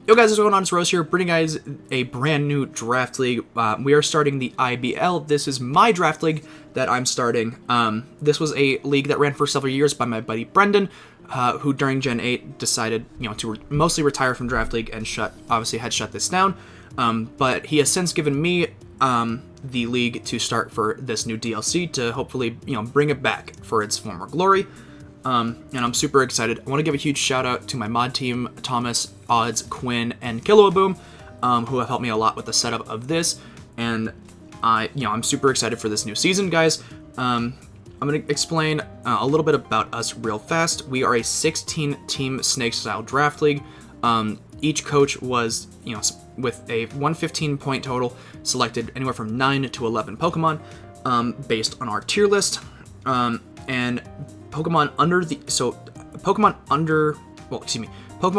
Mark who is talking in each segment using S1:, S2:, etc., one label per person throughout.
S1: Yo guys, what's going on? It's Rose here, bringing guys a brand new draft league. We are starting the IBL. This is my draft league that I'm starting. This was a league that ran for several years by my buddy Brendan, who during Gen 8 decided, to mostly retire from draft league and obviously had shut this down. But he has since given me the league to start for this new DLC to hopefully, bring it back for its former glory. And I'm super excited. I want to give a huge shout out to my mod team, Thomas, Odds, Quin, and Kiloaboom, who have helped me a lot with the setup of this. And I'm super excited for this new season, guys. I'm going to explain a little bit about us real fast. We are a 16-team snake-style draft league. Each coach was, with a 115-point total, selected anywhere from 9 to 11 Pokemon, based on our tier list. And Pokemon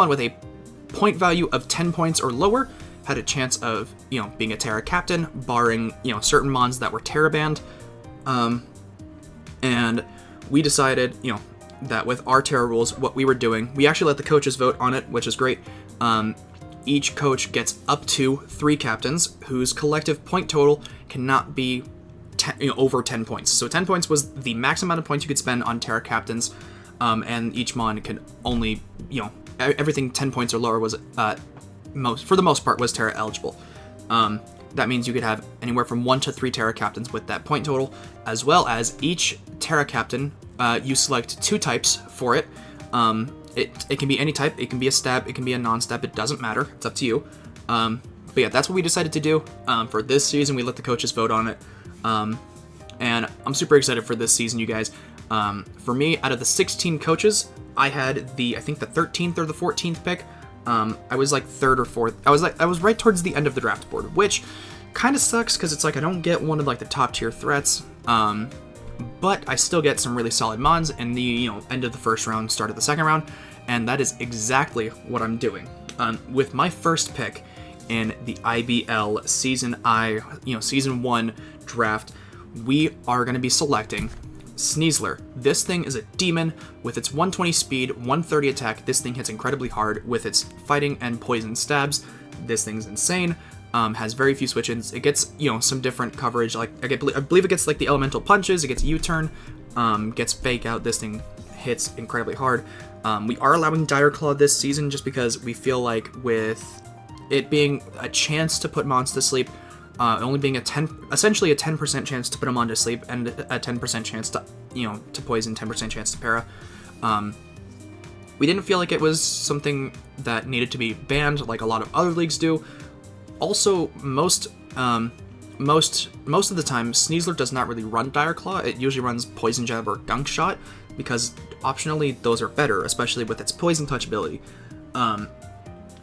S1: with a point value of 10 points or lower had a chance of, being a Terra captain, barring, certain mons that were Terra banned. And we decided, that with our Terra rules, what we were doing, we actually let the coaches vote on it, which is great. Each coach gets up to 3 captains whose collective point total cannot be over 10 points. So 10 points was the max amount of points you could spend on Terra captains, and each mon could only, everything 10 points or lower was, for the most part, was Terra eligible. That means you could have anywhere from 1 to 3 Terra captains with that point total, as well as each Terra captain, you select 2 types for it. It can be any type, it can be a stab, it can be a non-stab, it doesn't matter, it's up to you. But yeah, that's what we decided to do. For this season, we let the coaches vote on it. And I'm super excited for this season, you guys. For me, out of the 16 coaches, I had I think the 13th or the 14th pick. I was like 3rd or 4th. I was right towards the end of the draft board, which kind of sucks because it's like I don't get one of like the top tier threats. But I still get some really solid mons in the, end of the first round, start of the second round, and that is exactly what I'm doing. With my first pick in the IBL Season 1 draft, we are going to be selecting Sneasler. This thing is a demon with its 120 speed, 130 attack. This thing hits incredibly hard with its fighting and poison stabs. This thing's insane. Has very few switch-ins. It gets, some different coverage. Like I believe it gets like the elemental punches. It gets U-turn, gets fake out. This thing hits incredibly hard. We are allowing Dire Claw this season just because we feel like with it being a chance to put mons to sleep, only being essentially a 10% chance to put them on to sleep and a 10% chance to, to poison, 10% chance to para. We didn't feel like it was something that needed to be banned like a lot of other leagues do. Also, most of the time, Sneasler does not really run Dire Claw. It usually runs Poison Jab or Gunk Shot because optionally those are better, especially with its Poison Touch ability.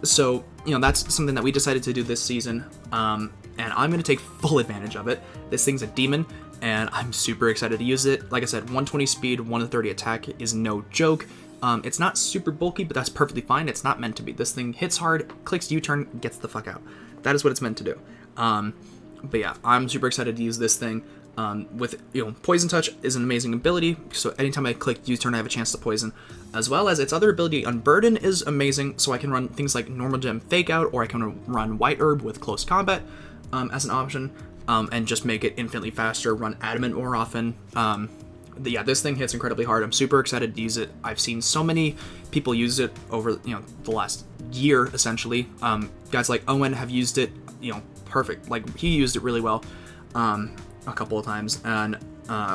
S1: So, that's something that we decided to do this season, and I'm going to take full advantage of it. This thing's a demon, and I'm super excited to use it. Like I said, 120 speed, 130 attack is no joke. It's not super bulky, but that's perfectly fine. It's not meant to be. This thing hits hard, clicks U-turn, gets the fuck out. That is what it's meant to do. But yeah, I'm super excited to use this thing. With, Poison Touch is an amazing ability, so anytime I click U-turn, I have a chance to poison. As well as its other ability, Unburden, is amazing, so I can run things like Normal Gem Fake Out, or I can run White Herb with Close Combat as an option, and just make it infinitely faster, run Adamant more often. Yeah, this thing hits incredibly hard. I'm super excited to use it. I've seen so many people use it over, the last year, essentially. Guys like Owen have used it, perfect. Like, he used it really well a couple of times, and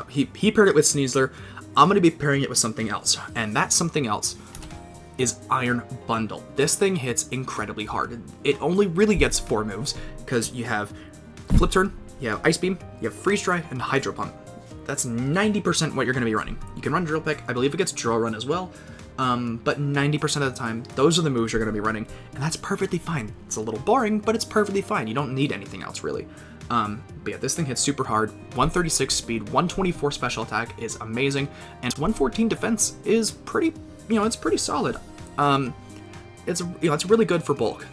S1: he paired it with Sneasler. I'm going to be pairing it with something else, and that something else is Iron Bundle. This thing hits incredibly hard. It only really gets 4 moves, because you have Flip Turn, you have Ice Beam, you have Freeze Dry, and Hydro Pump. That's 90% what you're going to be running. You can run Drill Peck. I believe it gets Drill Run as well. But 90% of the time, those are the moves you're going to be running, and that's perfectly fine. It's a little boring, but it's perfectly fine. You don't need anything else, really. But yeah, this thing hits super hard. 136 speed, 124 special attack is amazing, and 114 defense is pretty, it's pretty solid. It's really good for bulk.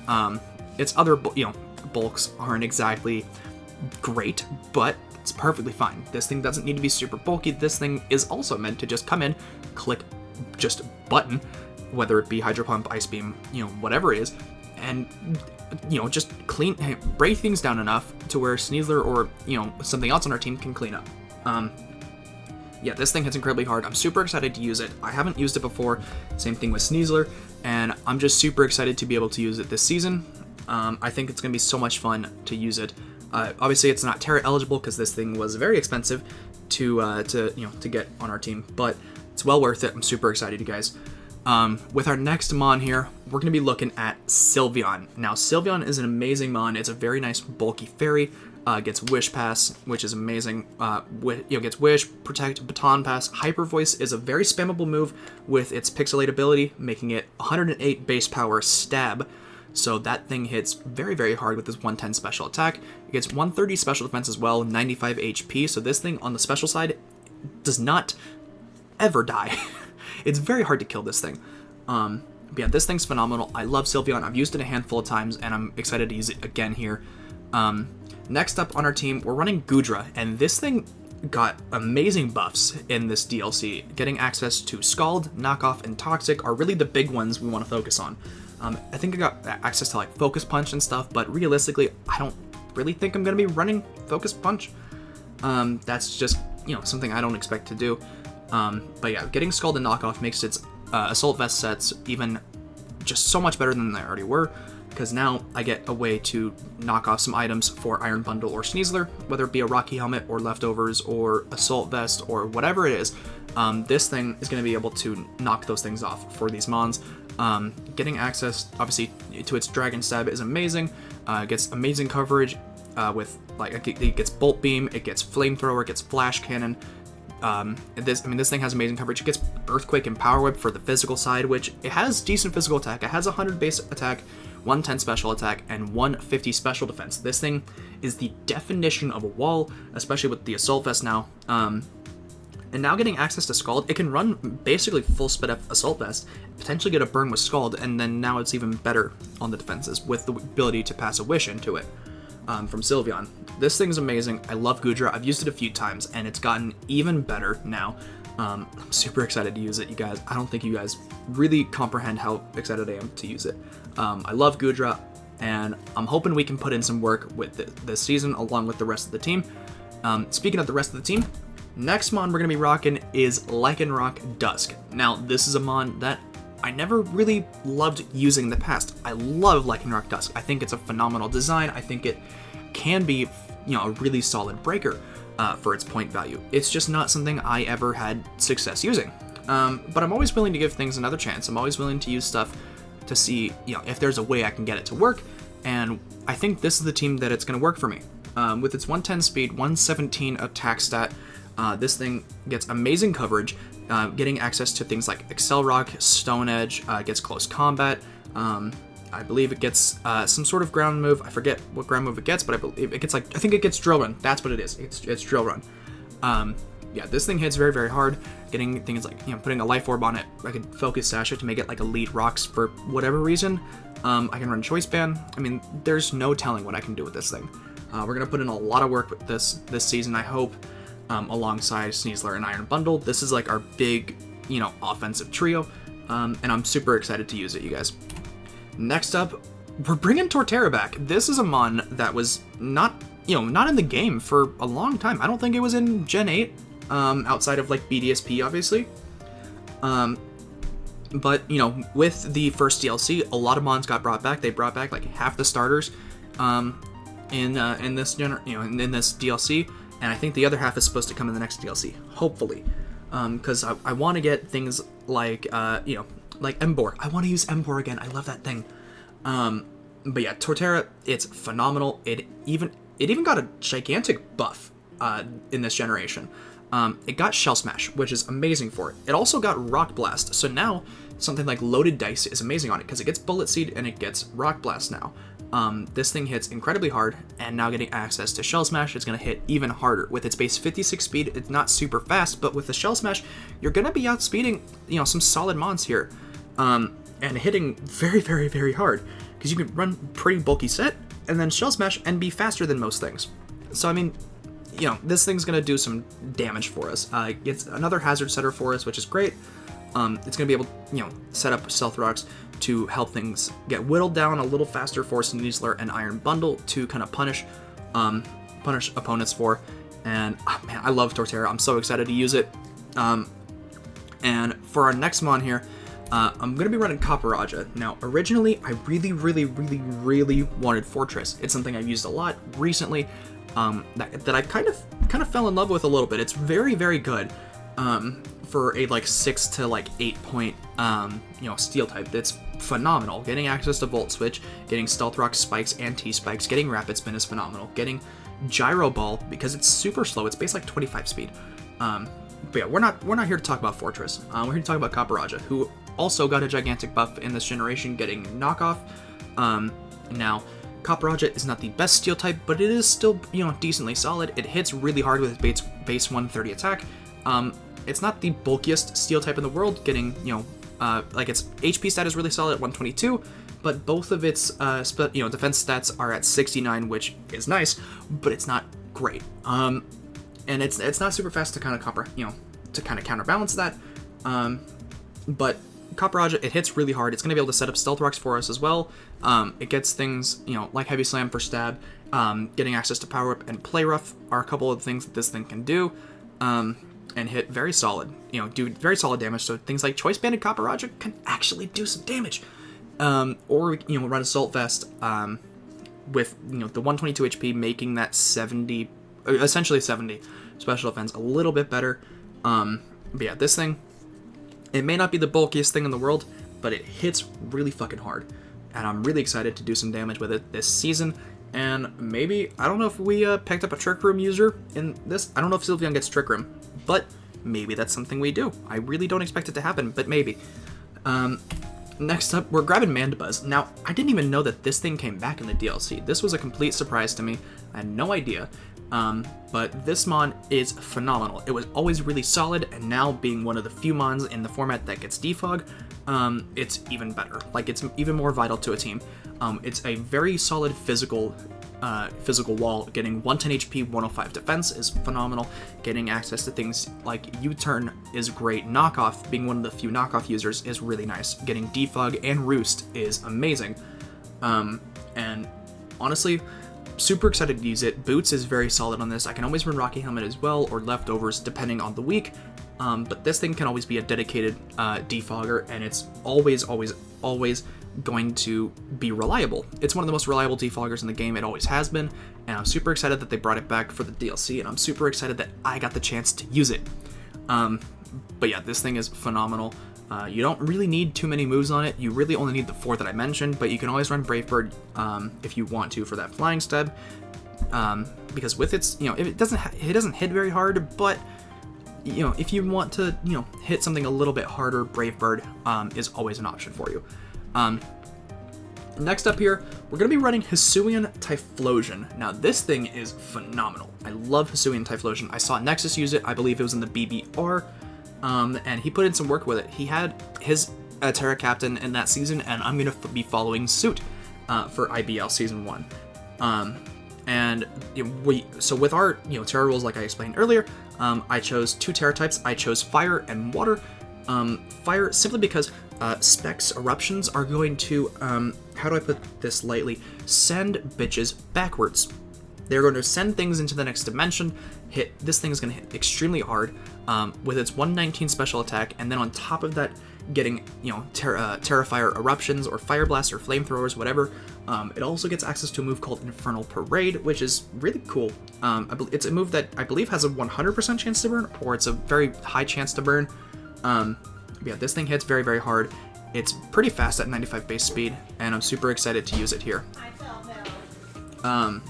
S1: Its other, bulks aren't exactly great, but it's perfectly fine. This thing doesn't need to be super bulky. This thing is also meant to just come in, click just button, whether it be Hydro Pump, Ice Beam, whatever it is, and just break things down enough to where Sneasler or something else on our team can clean up. Yeah, this thing hits incredibly hard. I'm super excited to use it. I haven't used it before. Same thing with Sneasler, and I'm just super excited to be able to use it this season. I think it's going to be so much fun to use it. Obviously, it's not Terra eligible because this thing was very expensive to get on our team, but it's well worth it. I'm super excited, you guys. With our next mon here, we're going to be looking at Sylveon. Now, Sylveon is an amazing mon. It's a very nice bulky fairy. Gets Wish Pass, which is amazing. Gets Wish, Protect, Baton Pass. Hyper Voice is a very spammable move with its Pixelate ability, making it 108 base power stab. So that thing hits very, very hard with this 110 special attack. It gets 130 special defense as well, 95 HP. So this thing on the special side does not ever die. It's very hard to kill this thing. But yeah, this thing's phenomenal. I love Sylveon. I've used it a handful of times, and I'm excited to use it again here. Next up on our team, we're running Goodra, and this thing got amazing buffs in this DLC. Getting access to Scald, Knockoff, and Toxic are really the big ones we want to focus on. I think I got access to like Focus Punch and stuff, but realistically, I don't really think I'm going to be running Focus Punch. That's just, something I don't expect to do. But yeah, getting Scald and Knockoff makes its Assault Vest sets even just so much better than they already were, because now I get a way to knock off some items for Iron Bundle or Sneasler, whether it be a Rocky Helmet or Leftovers or Assault Vest or whatever it is. This thing is going to be able to knock those things off for these mons. Getting access, obviously, to its Dragon Stab is amazing. It gets amazing coverage with, it gets Bolt Beam, it gets Flamethrower, it gets Flash Cannon. This thing has amazing coverage. It gets Earthquake and Power Whip for the physical side, which it has decent physical attack. It has 100 base attack, 110 special attack, and 150 special defense. This thing is the definition of a wall, especially with the Assault Vest now. And now getting access to Scald, it can run basically full sped up Assault Vest, potentially get a burn with Scald, and then now it's even better on the defenses with the ability to pass a Wish into it from Sylveon. This thing's amazing. I love Goodra. I've used it a few times, and it's gotten even better now. I'm super excited to use it, you guys. I don't think you guys really comprehend how excited I am to use it. I love Goodra, and I'm hoping we can put in some work with this season along with the rest of the team. Speaking of the rest of the team, next mon we're going to be rocking is Lycanroc Dusk. Now, this is a mon that I never really loved using in the past. I love Lycanroc Dusk. I think it's a phenomenal design. I think it can be, a really solid breaker for its point value. It's just not something I ever had success using. But I'm always willing to give things another chance. I'm always willing to use stuff to see, if there's a way I can get it to work. And I think this is the team that it's going to work for me. With its 110 speed, 117 attack stat, this thing gets amazing coverage, getting access to things like Excel Rock, Stone Edge, gets close combat. I believe it gets some sort of ground move. I forget what ground move it gets, but I believe it gets I think it gets Drill Run. That's what it is. It's Drill Run. Yeah, this thing hits very, very hard. Getting things like, putting a Life Orb on it. I could Focus Sash it to make it like Elite Rocks for whatever reason. I can run Choice Band. There's no telling what I can do with this thing. We're going to put in a lot of work with this season, I hope, alongside Sneasler and Iron Bundle. This is like our big, offensive trio, and I'm super excited to use it, you guys. Next up, we're bringing Torterra back. This is a mon that was not in the game for a long time. I don't think it was in Gen 8, outside of like BDSP, obviously. But with the first DLC, a lot of mons got brought back. They brought back like half the starters in this in this DLC, and I think the other half is supposed to come in the next DLC, hopefully, because I want to get things like like Embor. I want to use Embor again. I love that thing. But yeah, Torterra, it's phenomenal. It even got a gigantic buff in this generation. It got Shell Smash, which is amazing for it. It also got Rock Blast, so now something like Loaded Dice is amazing on it, because it gets Bullet Seed and it gets Rock Blast now. This thing hits incredibly hard, and now getting access to Shell Smash, it's going to hit even harder. With its base 56 speed, it's not super fast, but with the Shell Smash, you're going to be outspeeding, some solid mons here, and hitting very, very, very hard, because you can run pretty bulky set, and then Shell Smash and be faster than most things. So, this thing's going to do some damage for us. It's another hazard setter for us, which is great. It's going to be able to, set up Stealth Rocks, to help things get whittled down a little faster for Sneasler and Iron Bundle to kind of punish opponents for. And man, I love Torterra. I'm so excited to use it. And for our next mon here, I'm going to be running Copper. Now, originally, I really wanted Fortress. It's something I've used a lot recently, that I kind of fell in love with a little bit. It's very good for a like 6 to like 8 point steel type. That's phenomenal. Getting access to Volt Switch, getting Stealth Rock spikes and T-spikes, getting Rapid Spin is phenomenal. Getting Gyro Ball, because it's super slow. It's based like 25 speed. But yeah, we're not here to talk about Fortress. We're here to talk about Copper, who also got a gigantic buff in this generation, getting Knockoff. Now, Copper is not the best steel type, but it is still, decently solid. It hits really hard with its base 130 attack. It's not the bulkiest steel type in the world, getting, like its HP stat is really solid at 122, but both of its, defense stats are at 69, which is nice, but it's not great. And it's not super fast to kind of counterbalance that. But Copper, it hits really hard. It's going to be able to set up Stealth Rocks for us as well. It gets things, like Heavy Slam for stab, getting access to Power Whip and Play Rough are a couple of things that this thing can do, and hit very solid, do very solid damage. So things like Choice Banded Copper can actually do some damage. Or, run Assault Vest, with, the 122 HP, making that 70, essentially 70 special defense a little bit better. But yeah, this thing, it may not be the bulkiest thing in the world, but it hits really fucking hard. And I'm really excited to do some damage with it this season. And maybe, I don't know if we picked up a Trick Room user in this. I don't know if Sylveon gets Trick Room, but maybe that's something we do. I really don't expect it to happen, but maybe. Next up, we're grabbing Mandibuzz. Now, I didn't even know that this thing came back in the DLC. This was a complete surprise to me. I had no idea. But this mon is phenomenal. It was always really solid, and now being one of the few mons in the format that gets defog, it's even better. Like, it's even more vital to a team. It's a very solid physical wall. Getting 110 HP, 105 defense is phenomenal. Getting access to things like U-turn is great. Knockoff, being one of the few knockoff users, is really nice. Getting defog and roost is amazing. And honestly, super excited to use it. Boots is very solid on this. I can always run Rocky Helmet as well, or Leftovers, depending on the week. But this thing can always be a dedicated defogger, and it's always going to be reliable. It's one of the most reliable defoggers in the game. It always has been, and I'm super excited that they brought it back for the DLC, and I'm super excited that I got the chance to use it. But yeah, this thing is phenomenal. You don't really need too many moves on it. You really only need the 4 that I mentioned, but you can always run Brave Bird if you want to for that flying stab. Because with its, it doesn't hit very hard, but if you want to, hit something a little bit harder, Brave Bird is always an option for you. Next up here, we're going to be running Hisuian Typhlosion. Now, this thing is phenomenal. I love Hisuian Typhlosion. I saw Nexus use it. I believe it was in the BBR. And he put in some work with it. He had his Terra Captain in that season, and I'm going to be following suit for IBL Season 1. So with our Terra rules, like I explained earlier, I chose 2 Terra types. I chose Fire and Water. Fire simply because Specs Eruptions are going to, how do I put this lightly, send bitches backwards. They're going to send things into the next dimension. This thing is going to hit extremely hard with its 119 special attack, and then on top of that, getting Terrafire Eruptions or Fire Blast or Flamethrowers, whatever. It also gets access to a move called Infernal Parade, which is really cool. It's a move that I believe has a 100% chance to burn, or it's a very high chance to burn. Yeah, this thing hits very hard. It's pretty fast at 95 base speed, and I'm super excited to use it here. I'm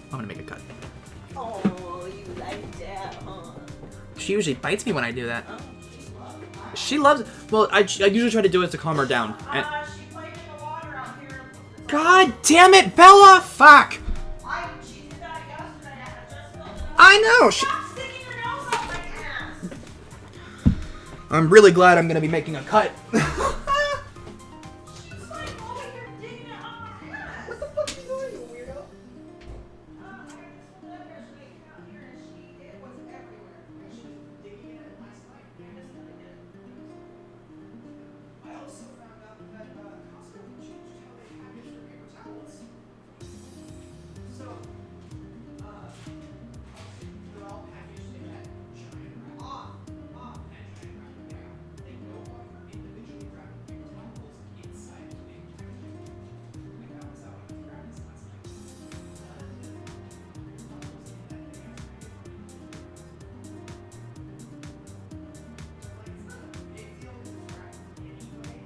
S1: gonna make a cut.
S2: Oh, you like that, huh?
S1: She usually bites me when I do that. She loves it. Well, I usually try to do it to calm her down. And
S2: She played in the water out here.
S1: God damn it, Bella! Fuck!
S2: She did that yesterday. I just filled it up.
S1: I know!
S2: Stop sticking your nose up my ass.
S1: I'm really glad I'm gonna be making a cut.
S2: She's like over here digging it up my ass.
S1: What the fuck are you doing, you weirdo?
S2: I got this one yesterday out here and it was everywhere.
S3: also found out that Costco changed how they package their paper towels. So, they're all packaged in that giant wrap. That giant wrap. Yeah. They no longer individually wrap paper towels inside the big packaging. Like that was how I was grabbing this last night. Towels in that big ass packaging. Like, it's not a big deal because it's wrapped anyway.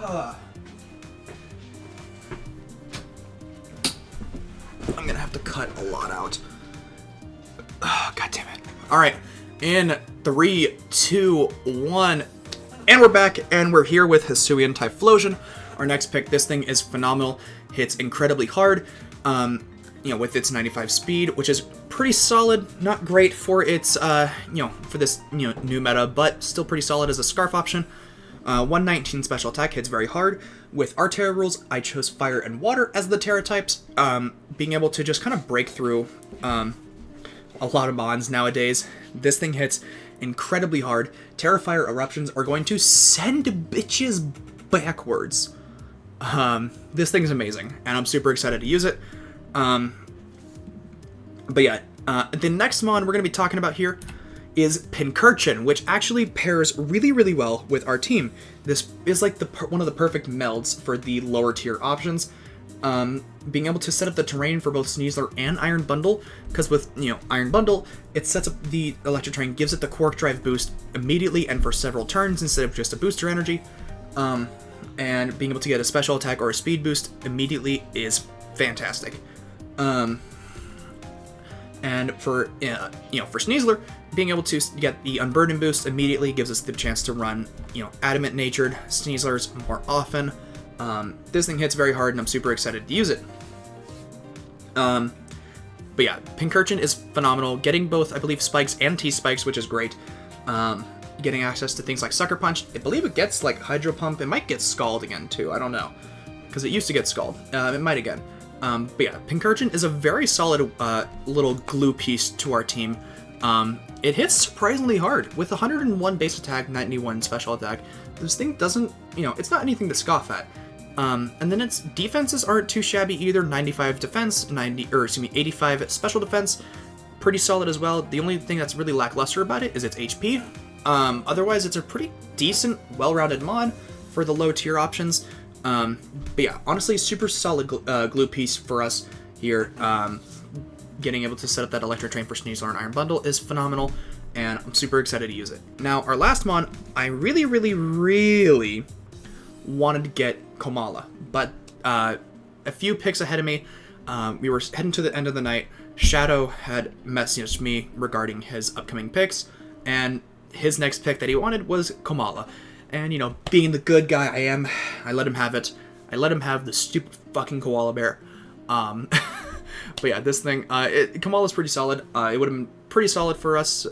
S1: I'm gonna have to cut a lot out. God damn it. Alright, in 3, 2, 1, and we're back, and we're here with Hisuian Typhlosion. Our next pick, this thing is phenomenal, hits incredibly hard, with its 95 speed, which is pretty solid, not great for its, for this, new meta, but still pretty solid as a Scarf option. 119 special attack, hits very hard. With our Terra rules, I chose Fire and Water as the Terra types, being able to just kind of break through, a lot of mons nowadays. This thing hits incredibly hard. Terrifier eruptions are going to send bitches backwards. This thing's amazing, and I'm super excited to use it. The next mon we're going to be talking about here is Pincurchin, which actually pairs really, really well with our team. This is like one of the perfect melds for the lower tier options. Being able to set up the terrain for both Sneasler and Iron Bundle, because with, Iron Bundle, it sets up the Electric Terrain, gives it the Quark Drive boost immediately and for several turns instead of just a booster energy. And being able to get a special attack or a speed boost immediately is fantastic. And for Sneasler, being able to get the Unburden boost immediately gives us the chance to run, Adamant Natured Sneaslers more often. This thing hits very hard, and I'm super excited to use it. Pincurchin is phenomenal. Getting both, I believe, spikes and T-spikes, which is great. Getting access to things like Sucker Punch. I believe it gets, like, Hydro Pump. It might get Scald again, too. I don't know. Because it used to get Scald. It might again. Pincurchin is a very solid little glue piece to our team. It hits surprisingly hard. With 101 base attack, 91 special attack, this thing doesn't, it's not anything to scoff at. And then its defenses aren't too shabby either. 95 defense, 85 special defense. Pretty solid as well. The only thing that's really lackluster about it is its HP. Otherwise, it's a pretty decent, well-rounded mod for the low tier options. Honestly, super solid glue piece for us here. Getting able to set up that Electric Train for Sneasler and Iron Bundle is phenomenal, and I'm super excited to use it. Now, our last mon, I really, really, really wanted to get Komala, but a few picks ahead of me, we were heading to the end of the night. Shadow had messaged me regarding his upcoming picks, and his next pick that he wanted was Komala. And, being the good guy I am, I let him have it. I let him have the stupid fucking koala bear. This thing, Kamala's pretty solid. It would have been pretty solid for us,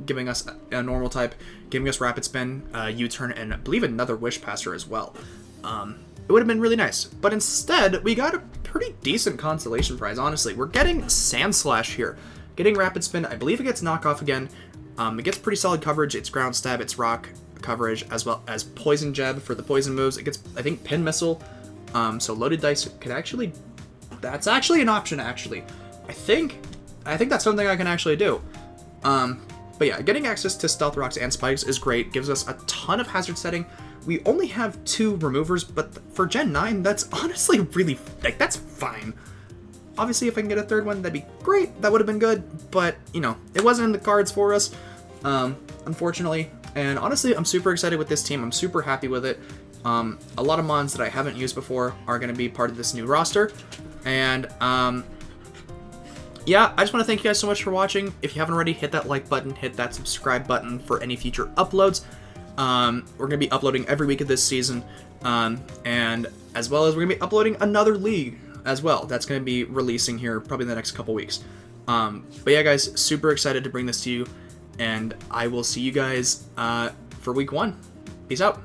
S1: giving us a normal type, giving us Rapid Spin, U-Turn, and I believe another Wish Passer as well. It would have been really nice. But instead, we got a pretty decent consolation prize, honestly. We're getting Sand Slash here. Getting Rapid Spin, I believe it gets Knockoff again. It gets pretty solid coverage. It's Ground Stab, it's Rock coverage, as well as Poison Jab for the poison moves. It gets, I think, Pin Missile. So Loaded Dice could actually... That's actually an option, actually. I think that's something I can actually do. Getting access to Stealth Rocks and Spikes is great. Gives us a ton of hazard setting. We only have 2 removers, but for Gen 9, that's honestly really... that's fine. Obviously, if I can get a 3rd one, that'd be great. That would have been good, but, it wasn't in the cards for us, unfortunately. And honestly, I'm super excited with this team. I'm super happy with it. A lot of mons that I haven't used before are going to be part of this new roster. And, I just want to thank you guys so much for watching. If you haven't already, hit that like button, hit that subscribe button for any future uploads. We're going to be uploading every week of this season, and as well as we're going to be uploading another league as well. That's going to be releasing here probably in the next couple weeks. Guys, super excited to bring this to you, and I will see you guys for week 1. Peace out.